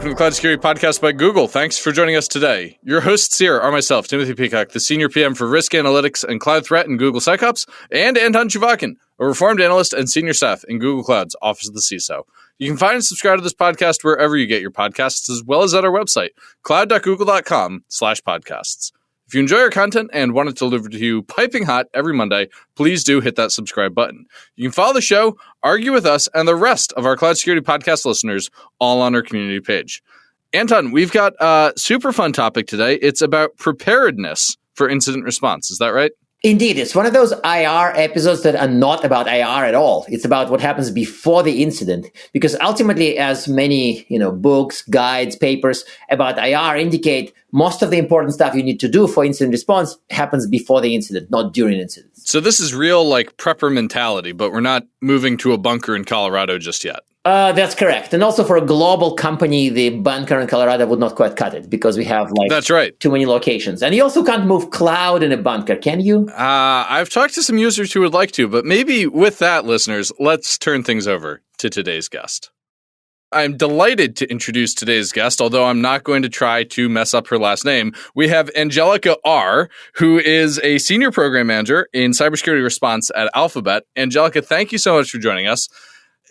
welcome to the Cloud Security Podcast by Google. Thanks for joining us today. Your hosts here are myself, Timothy Peacock, the Senior PM for Risk Analytics and Cloud Threat in Google SecOps, and Anton Chuvakin, a Reformed Analyst and Senior Staff in Google Cloud's Office of the CISO. You can find and subscribe to this podcast wherever you get your podcasts, as well as at our website, cloud.google.com/podcasts. If you enjoy our content and want it delivered to you piping hot every Monday, please do hit that subscribe button. You can follow the show, argue with us, and the rest of our Cloud Security Podcast listeners all on our community page. Anton, we've got a super fun topic today. It's about preparedness for incident response. Is that right? Indeed. It's one of those IR episodes that are not about IR at all. It's about what happens before the incident. Because ultimately, as many books, guides, papers about IR indicate, most of the important stuff you need to do for incident response happens before the incident, not during incidents. So this is real prepper mentality, but we're not moving to a bunker in Colorado just yet. That's correct. And also for a global company, the bunker in Colorado would not quite cut it because we have That's right. too many locations. And you also can't move cloud in a bunker, can you? I've talked to some users who would like to, but maybe with that, listeners, let's turn things over to today's guest. I'm delighted to introduce today's guest, although I'm not going to try to mess up her last name. We have Angelika R., who is a Senior Program Manager in Cybersecurity Response at Alphabet. Angelika, thank you so much for joining us.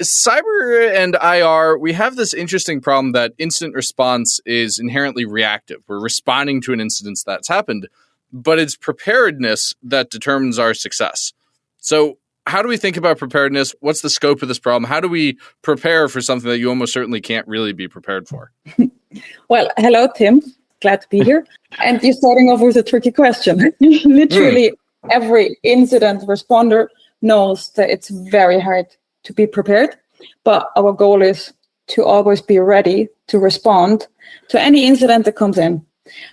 Cyber and IR, we have this interesting problem that incident response is inherently reactive. We're responding to an incident that's happened, but it's preparedness that determines our success. So how do we think about preparedness? What's the scope of this problem? How do we prepare for something that you almost certainly can't really be prepared for? Well, hello, Tim. Glad to be here. And you're starting off with a tricky question. Literally, every incident responder knows that it's very hard to be prepared, but our goal is to always be ready to respond to any incident that comes in.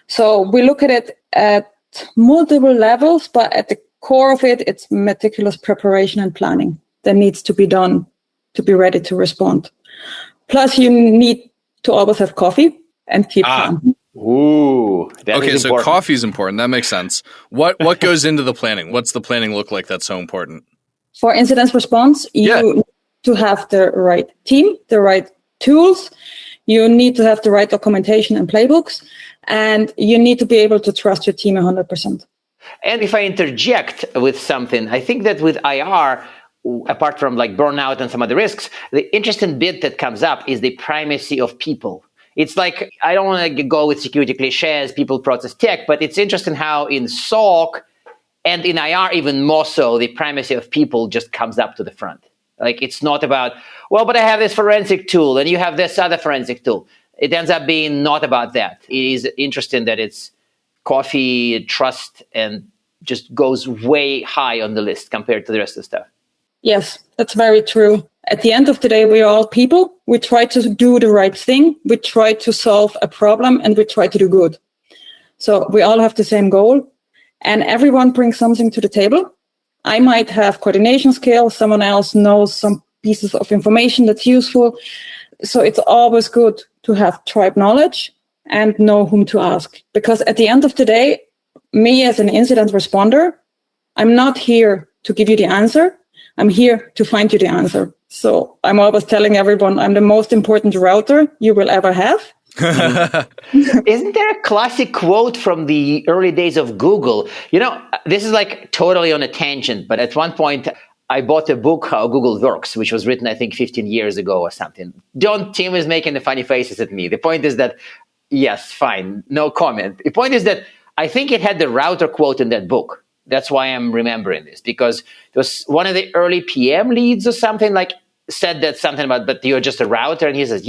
So we look at it at multiple levels, but at the core of it, it's meticulous preparation and planning that needs to be done to be ready to respond. Plus, you need to always have coffee and keep calm. Ooh, okay, so coffee is important. That makes sense. What goes into the planning? What's the planning look like that's so important? For incident response, you need to have the right team, the right tools. You need to have the right documentation and playbooks, and you need to be able to trust your team 100%. And if I interject with something, I think that with IR, apart from burnout and some other risks, the interesting bit that comes up is the primacy of people. It's I don't want to go with security cliches, people, process, tech, but it's interesting how in SOC and in IR even more so, the primacy of people just comes up to the front. It's not about, but I have this forensic tool and you have this other forensic tool. It ends up being not about that. It is interesting that it's coffee, trust, and just goes way high on the list compared to the rest of the stuff. Yes, that's very true. At the end of the day, we are all people. We try to do the right thing. We try to solve a problem and we try to do good. So we all have the same goal and everyone brings something to the table. I might have coordination skills. Someone else knows some pieces of information that's useful. So it's always good to have tribe knowledge and know whom to ask. Because at the end of the day, me as an incident responder, I'm not here to give you the answer. I'm here to find you the answer. So I'm always telling everyone I'm the most important router you will ever have. Isn't there a classic quote from the early days of Google? This is totally on a tangent, but at one point I bought a book, How Google Works, which was written, I think, 15 years ago or something. Tim is making the funny faces at me. The point is that yes, fine, no comment. The point is that I think it had the router quote in that book. That's why I'm remembering this, because it was one of the early PM leads or something said that something about, but you're just a router. And he says,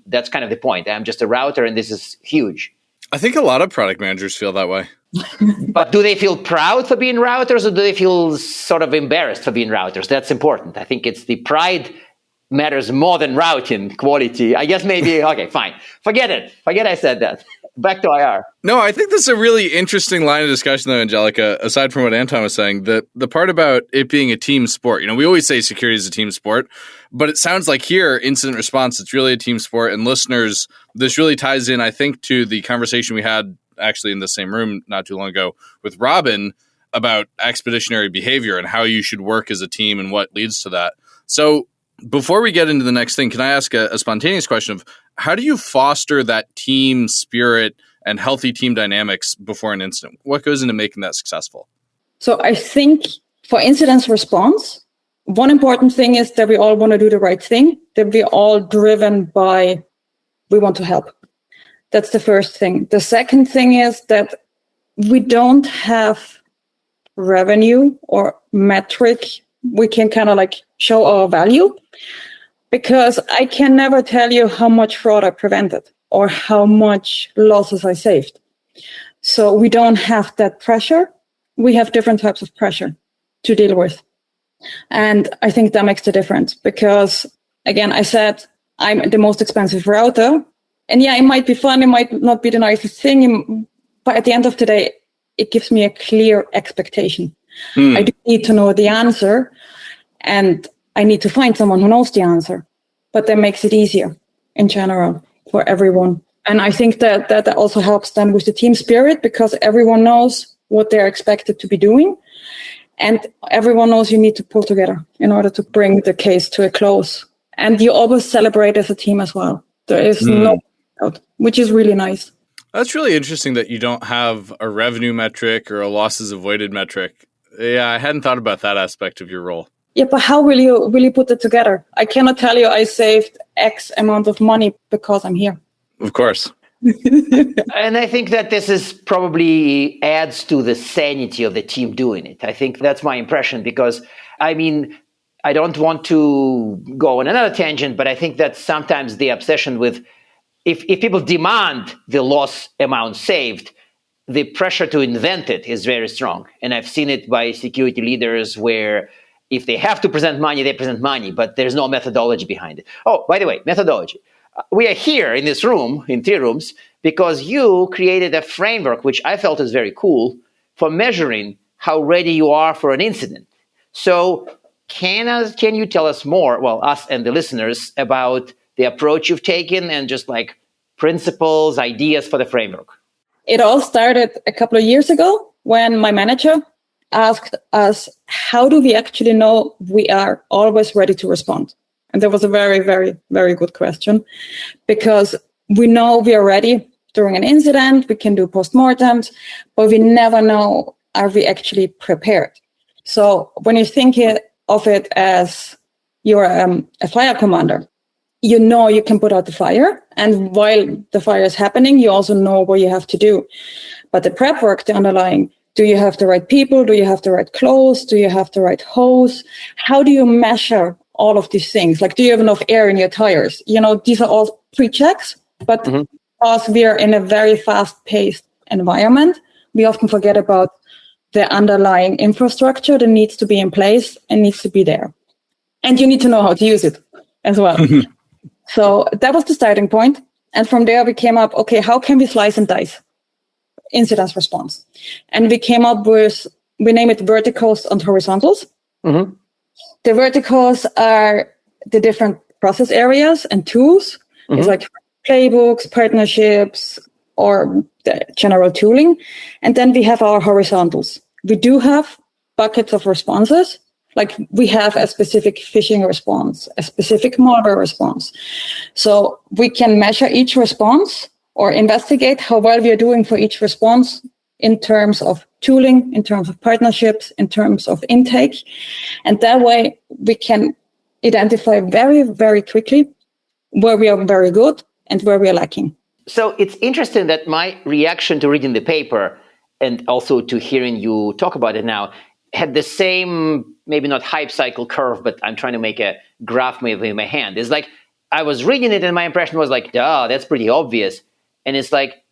that's kind of the point. I'm just a router and this is huge. I think a lot of product managers feel that way. But do they feel proud for being routers or do they feel sort of embarrassed for being routers? That's important. I think it's the pride matters more than routing quality. I guess maybe, okay, fine. Forget it. Forget I said that. Back to IR. No, I think this is a really interesting line of discussion, though, Angelika, aside from what Anton was saying. The part about it being a team sport, we always say security is a team sport, but it sounds like here, incident response, it's really a team sport. And listeners, this really ties in, I think, to the conversation we had actually in the same room not too long ago with Robin about expeditionary behavior and how you should work as a team and what leads to that. So Before we get into the next thing, can I ask a spontaneous question of how do you foster that team spirit and healthy team dynamics before an incident? What goes into making that successful? So I think for incident response, one important thing is that we all want to do the right thing, that we're all driven by, we want to help. That's the first thing. The second thing is that we don't have revenue or metric. We can kind of like show our value, because I can never tell you how much fraud I prevented or how much losses I saved. So we don't have that pressure. We have different types of pressure to deal with. And I think that makes the difference, because again, I said I'm the most expensive router. And yeah, it might be fun, it might not be the nicest thing, but at the end of the day, it gives me a clear expectation. I do need to know the answer, and I need to find someone who knows the answer. But that makes it easier in general for everyone. And I think that also helps then with the team spirit, because everyone knows what they're expected to be doing. And everyone knows you need to pull together in order to bring the case to a close. And you always celebrate as a team as well. There is no doubt, which is really nice. That's really interesting that you don't have a revenue metric or a losses avoided metric. Yeah, I hadn't thought about that aspect of your role. Yeah, but how will you put it together? I cannot tell you I saved X amount of money because I'm here. Of course. And I think that this is probably adds to the sanity of the team doing it. I think that's my impression, because I mean, I don't want to go on another tangent, but I think that sometimes the obsession with if people demand the loss amount saved, the pressure to invent it is very strong. And I've seen it by security leaders where if they have to present money, they present money, but there's no methodology behind it. Oh, by the way, methodology. We are here in this room, in 3 rooms, because you created a framework, which I felt is very cool, for measuring how ready you are for an incident. So can you tell us more, well, us and the listeners, about the approach you've taken and just like principles, ideas for the framework? It all started a couple of years ago when my manager asked us, how do we actually know we are always ready to respond? And that was a very, very, very good question, because we know we are ready during an incident, we can do postmortems, but we never know, are we actually prepared? So when you think of it as you're a fire commander, you know you can put out the fire, and while the fire is happening, you also know what you have to do. But the prep work, the underlying, do you have the right people? Do you have the right clothes? Do you have the right hose? How do you measure all of these things? Like, do you have enough air in your tires? You know, these are all pre-checks, but because we are in a very fast-paced environment, we often forget about the underlying infrastructure that needs to be in place and needs to be there. And you need to know how to use it as well. So that was the starting point. And from there, we came up, okay, how can we slice and dice incident response? And we came up with, we name it verticals and horizontals. The verticals are the different process areas and tools. It's like playbooks, partnerships, or the general tooling. And then we have our horizontals. We do have buckets of responses. Like we have a specific phishing response, a specific malware response. So we can measure each response or investigate how well we are doing for each response in terms of tooling, in terms of partnerships, in terms of intake. And that way we can identify very, very quickly where we are very good and where we are lacking. So it's interesting that my reaction to reading the paper and also to hearing you talk about it now had the same, maybe not hype cycle curve, but I'm trying to make a graph in my hand. It's like I was reading it and my impression was like, oh, that's pretty obvious. And it's like,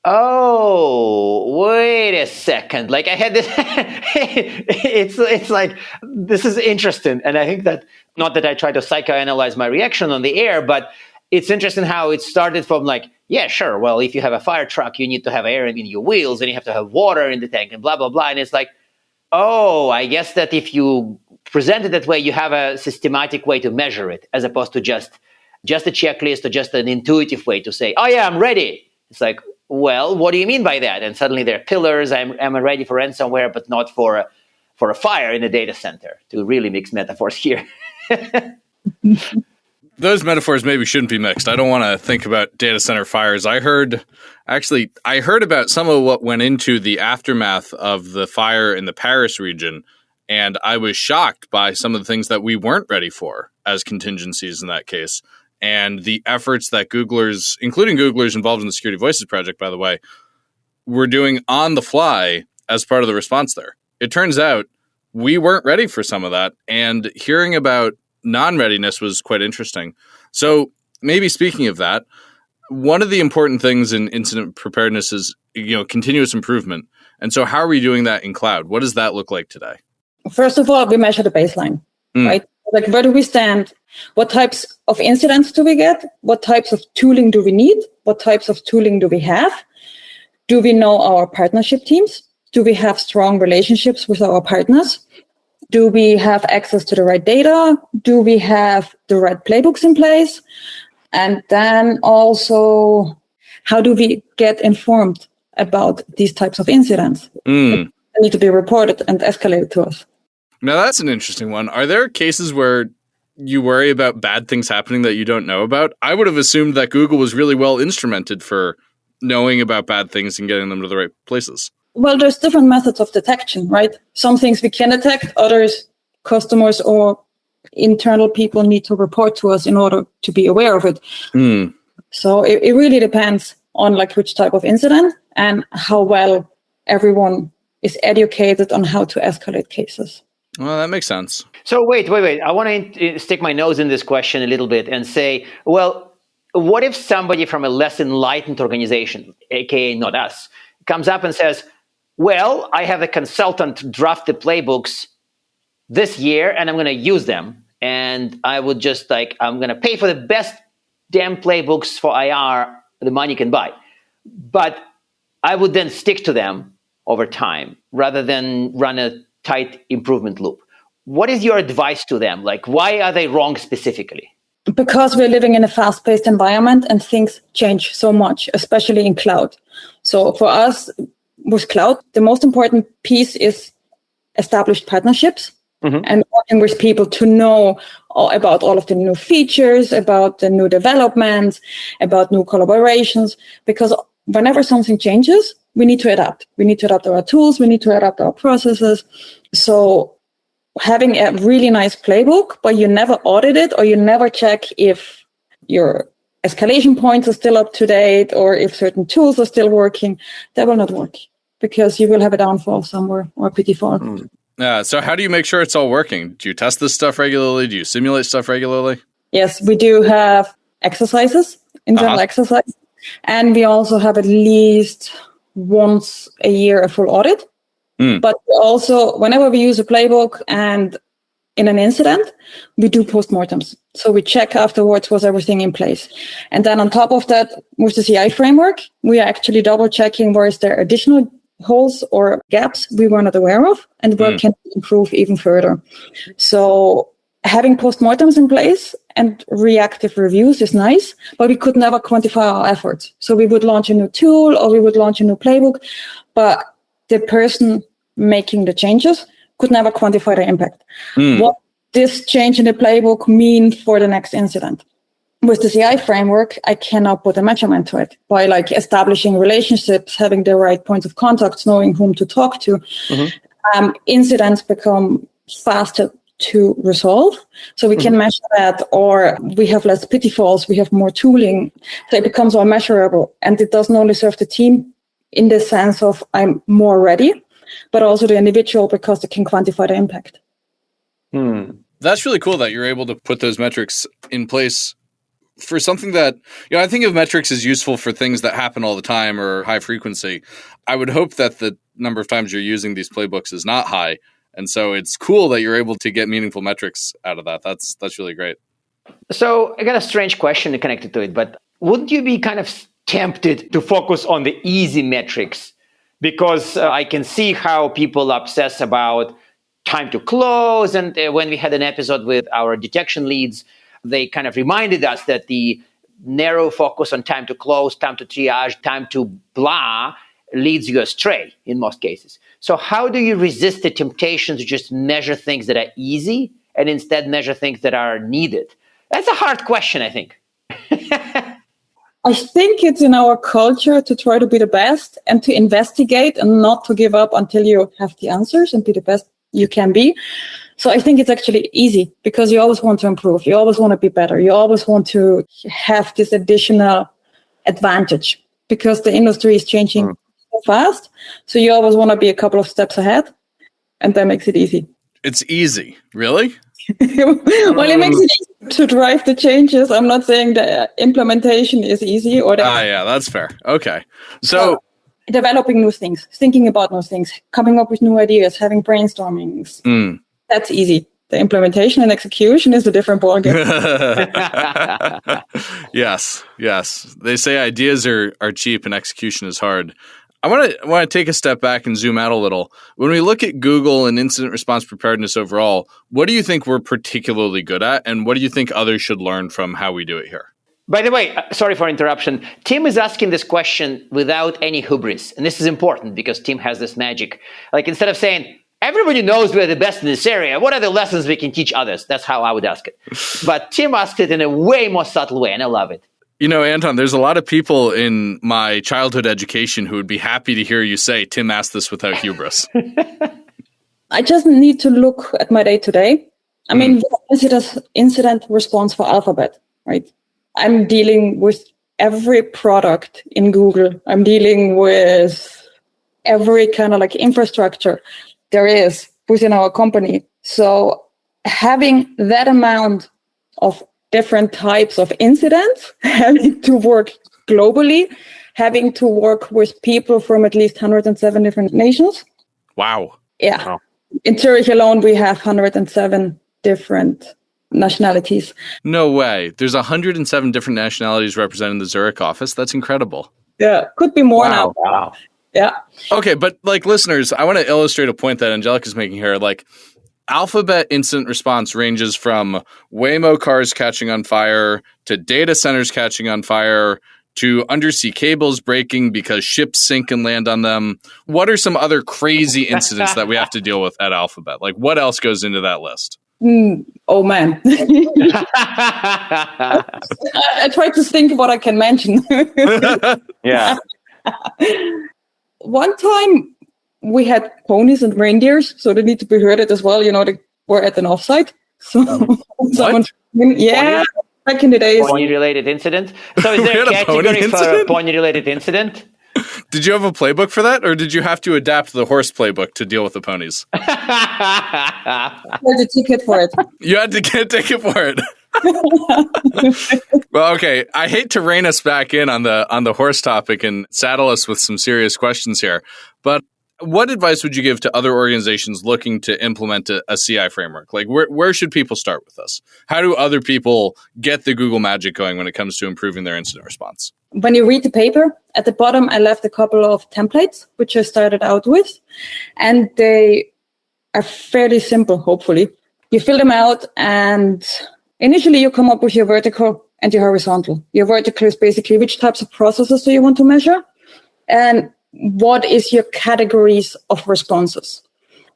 oh, wait a second. Like I had this, it's like, this is interesting. And I think that, not that I try to psychoanalyze my reaction on the air, but it's interesting how it started from like, yeah, sure. Well, if you have a fire truck, you need to have air in your wheels and you have to have water in the tank and blah, blah, blah. And it's like, oh, I guess that if you present it that way, you have a systematic way to measure it, as opposed to just a checklist or just an intuitive way to say, oh yeah, I'm ready. It's like, well, what do you mean by that? And suddenly there are pillars. I'm ready for ransomware, but not for for a fire in a data center, to really mix metaphors here. Those metaphors maybe shouldn't be mixed. I don't want to think about data center fires. I heard about some of what went into the aftermath of the fire in the Paris region, and I was shocked by some of the things that we weren't ready for as contingencies in that case. And the efforts that Googlers, including Googlers involved in the Security Voices project, by the way, were doing on the fly as part of the response there. It turns out we weren't ready for some of that, and hearing about non-readiness was quite interesting. So maybe speaking of that, one of the important things in incident preparedness is, continuous improvement. And so how are we doing that in cloud? What does that look like today? First of all, we measure the baseline, right? Like, where do we stand? What types of incidents do we get? What types of tooling do we need? What types of tooling do we have? Do we know our partnership teams? Do we have strong relationships with our partners? Do we have access to the right data? Do we have the right playbooks in place? And then also, how do we get informed about these types of incidents? They need to be reported and escalated to us. Now, that's an interesting one. Are there cases where you worry about bad things happening that you don't know about? I would have assumed that Google was really well instrumented for knowing about bad things and getting them to the right places. Well, there's different methods of detection, right? Some things we can detect, others customers or internal people need to report to us in order to be aware of it. So it really depends on which type of incident and how well everyone is educated on how to escalate cases. Well, that makes sense. So wait. I want to stick my nose in this question a little bit and say, well, what if somebody from a less enlightened organization, aka not us, comes up and says, well, I have a consultant draft the playbooks this year and I'm going to use them. And I would just I'm going to pay for the best damn playbooks for IR the money can buy. But I would then stick to them over time rather than run a tight improvement loop. What is your advice to them? Why are they wrong specifically? Because we're living in a fast-paced environment and things change so much, especially in cloud. So for us, with cloud, the most important piece is established partnerships and working with people to know about all of the new features, about the new developments, about new collaborations. Because whenever something changes, we need to adapt. We need to adapt our tools. We need to adapt our processes. So having a really nice playbook, but you never audit it or you never check if your escalation points are still up to date or if certain tools are still working, that will not work because you will have a downfall somewhere or a pitfall. Yeah. So how do you make sure it's all working? Do you test this stuff regularly? Do you simulate stuff regularly? Yes, we do have exercises, internal exercises. And we also have at least once a year a full audit. But also, whenever we use a playbook and in an incident, we do postmortems. So we check afterwards, was everything in place? And then on top of that, with the CI framework, we are actually double checking where is there additional holes or gaps we were not aware of and where can we improve even further. So having postmortems in place and reactive reviews is nice, but we could never quantify our efforts. So we would launch a new tool or we would launch a new playbook, but the person making the changes could never quantify the impact. What this change in the playbook mean for the next incident? With the CI framework, I cannot put a measurement to it by establishing relationships, having the right points of contact, knowing whom to talk to. Incidents become faster to resolve. So we can measure that, or we have less pitfalls, we have more tooling. So it becomes more measurable. And it doesn't only serve the team in the sense of I'm more ready, but also the individual because they can quantify the impact. That's really cool that you're able to put those metrics in place for something that, I think of metrics as useful for things that happen all the time or high frequency. I would hope that the number of times you're using these playbooks is not high. And so it's cool that you're able to get meaningful metrics out of that. That's really great. So I got a strange question connected to it, but wouldn't you be kind of tempted to focus on the easy metrics? Because I can see how people obsess about time to close. And when we had an episode with our detection leads, they kind of reminded us that the narrow focus on time to close, time to triage, time to blah leads you astray in most cases. So how do you resist the temptation to just measure things that are easy and instead measure things that are needed? That's a hard question, I think. I think it's in our culture to try to be the best and to investigate and not to give up until you have the answers and be the best you can be. So I think it's actually easy because you always want to improve. You always want to be better. You always want to have this additional advantage because the industry is changing so fast. So you always want to be a couple of steps ahead, and that makes it easy. It's easy. Really? Well, it makes it easy to drive the changes. I'm not saying the implementation is easy or that. Yeah, that's fair. Okay. So developing new things, thinking about new things, coming up with new ideas, having brainstormings. That's easy. The implementation and execution is a different ballgame. Yes. They say ideas are cheap and execution is hard. I want to take a step back and zoom out a little. When we look at Google and incident response preparedness overall, what do you think we're particularly good at, and what do you think others should learn from how we do it here? By the way, sorry for interruption. Tim is asking this question without any hubris. And this is important because Tim has this magic. Like instead of saying, everybody knows we're the best in this area, what are the lessons we can teach others? That's how I would ask it. But Tim asked it in a way more subtle way, and I love it. You know, Anton, there's a lot of people in my childhood education who would be happy to hear you say, Tim asked this without hubris. I just need to look at my day-to-day. I mean, incident response for Alphabet, right? I'm dealing with every product in Google. I'm dealing with every kind of like infrastructure there is within our company. So having that amount of different types of incidents, having to work globally, having to work with people from at least 107 different nations. Wow. Yeah. Wow. In Zurich alone, we have 107 different nationalities. No way. There's 107 different nationalities represented in the Zurich office. That's incredible. Yeah. Could be more now. Wow. Yeah. Okay, but like listeners, I want to illustrate a point that Angelika's making here. Like, Alphabet incident response ranges from Waymo cars catching on fire to data centers catching on fire to undersea cables breaking because ships sink and land on them. What are some other crazy incidents that we have to deal with at Alphabet? Like, what else goes into that list? Oh, man. I try to think of what I can mention. Yeah. One time we had ponies and reindeers, so they need to be herded as well. You know, they were at an offsite. So someone, back in the days. Pony-related incident? So is there a category for a pony-related incident? Did you have a playbook for that, or did you have to adapt the horse playbook to deal with the ponies? I had a ticket for it. You had to get a ticket for it. Well, okay. I hate to rein us back in on the horse topic and saddle us with some serious questions here, but what advice would you give to other organizations looking to implement a CI framework? Like, where should people start with this? How do other people get the Google magic going when it comes to improving their incident response? When you read the paper, at the bottom, I left a couple of templates, which I started out with, and they are fairly simple, hopefully. You fill them out, and initially you come up with your vertical and your horizontal. Your vertical is basically which types of processes do you want to measure, and what is your categories of responses.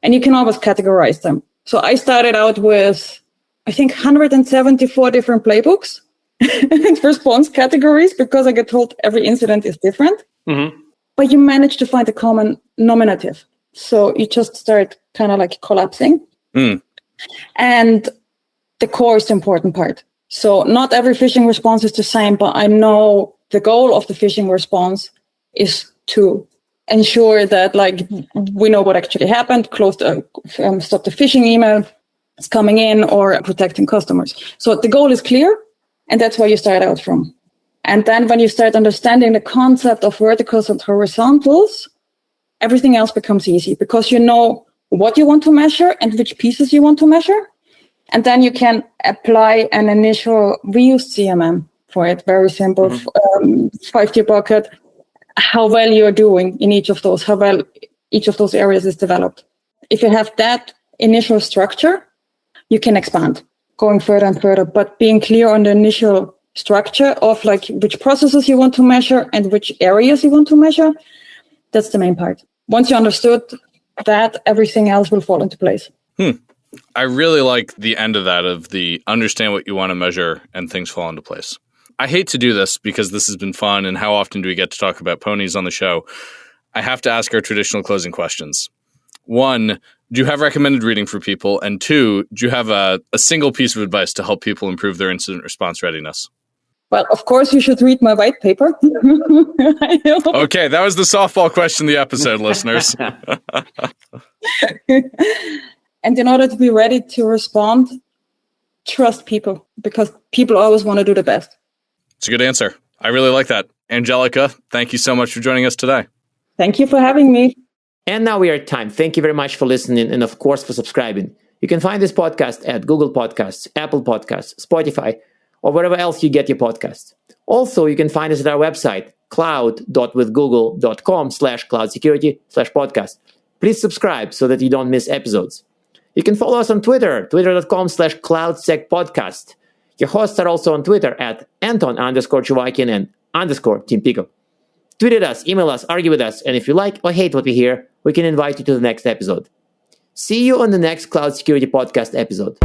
And you can always categorize them. So I started out with, I think, 174 different playbooks and response categories because I get told every incident is different. Mm-hmm. But you manage to find a common nominative. So you just start kind of like collapsing. And the core is the important part. So not every phishing response is the same, but I know the goal of the phishing response is to ensure that, like, we know what actually happened, stop the phishing email that's coming in, or protecting customers. So the goal is clear, and that's where you start out from. And then when you start understanding the concept of verticals and horizontals, everything else becomes easy because you know what you want to measure and which pieces you want to measure. And then you can apply an initial, we use CMM for it, very simple, 5-tier bucket, how well you're doing in each of those, how well each of those areas is developed. If you have that initial structure, you can expand, going further and further, but being clear on the initial structure of like which processes you want to measure and which areas you want to measure, That's the main part. Once you understood that, everything else will fall into place. I really like the end of that, of the understand what you want to measure and things fall into place. I hate to do this because this has been fun, and how often do we get to talk about ponies on the show? I have to ask our traditional closing questions. 1, do you have recommended reading for people? And 2, do you have a single piece of advice to help people improve their incident response readiness? Well, of course, you should read my white paper. Okay, that was the softball question of the episode, listeners. And in order to be ready to respond, trust people, because people always want to do the best. It's a good answer. I really like that. Angelika, thank you so much for joining us today. Thank you for having me. And now we are at time. Thank you very much for listening and, of course, for subscribing. You can find this podcast at Google Podcasts, Apple Podcasts, Spotify, or wherever else you get your podcasts. Also, you can find us at our website, cloud.withgoogle.com/cloudsecurity/podcast. Please subscribe so that you don't miss episodes. You can follow us on Twitter, twitter.com/cloudsecpodcast. Your hosts are also on Twitter at Anton_Chuvakian and _Team Pico. Tweet at us, email us, argue with us, and if you like or hate what we hear, we can invite you to the next episode. See you on the next Cloud Security Podcast episode.